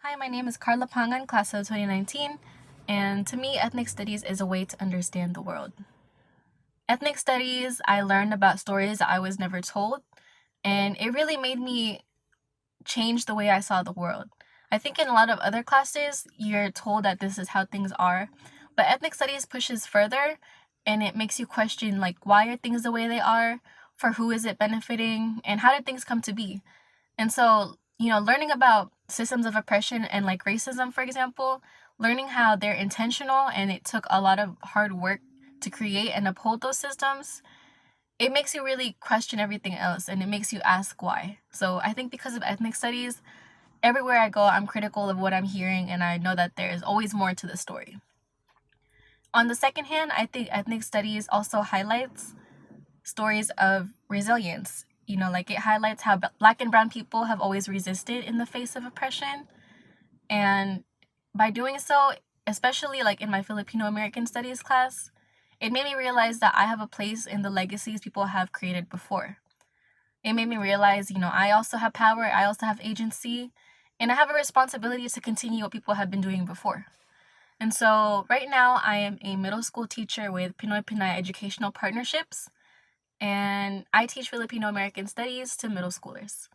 Hi, my name is Carla Pagan, class of 2019, and to me, ethnic studies is a way to understand the world. Ethnic studies, I learned about stories that I was never told, and it really made me change the way I saw the world. I think in a lot of other classes, you're told that this is how things are, but ethnic studies pushes further, and it makes you question, like, why are things the way they are? For who is it benefiting? And how did things come to be? And so, learning about systems of oppression and like racism, for example, learning how they're intentional and it took a lot of hard work to create and uphold those systems, it makes you really question everything else and it makes you ask why. So I think because of ethnic studies, everywhere I go, I'm critical of what I'm hearing and I know that there is always more to the story. On the second hand, I think ethnic studies also highlights stories of resilience. Like it highlights how Black and brown people have always resisted in the face of oppression. And by doing so, especially like in my Filipino American studies class, it made me realize that I have a place in the legacies people have created before. It made me realize, I also have power, I also have agency, and I have a responsibility to continue what people have been doing before. And so right now I am a middle school teacher with Pinoy Pinay Educational Partnerships, and I teach Filipino American Studies to middle schoolers.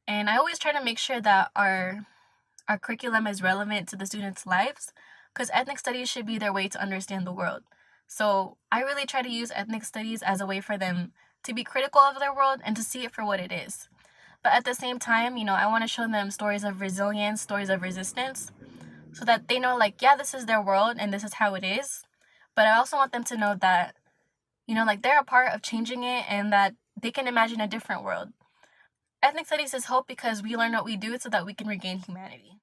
And I always try to make sure that our curriculum is relevant to the students' lives because ethnic studies should be their way to understand the world. So I really try to use ethnic studies as a way for them to be critical of their world and to see it for what it is. But at the same time, I want to show them stories of resilience, stories of resistance, so that they know, like, yeah, this is their world and this is how it is. But I also want them to know that like they're a part of changing it and that they can imagine a different world. Ethnic studies is hope because we learn what we do so that we can regain humanity.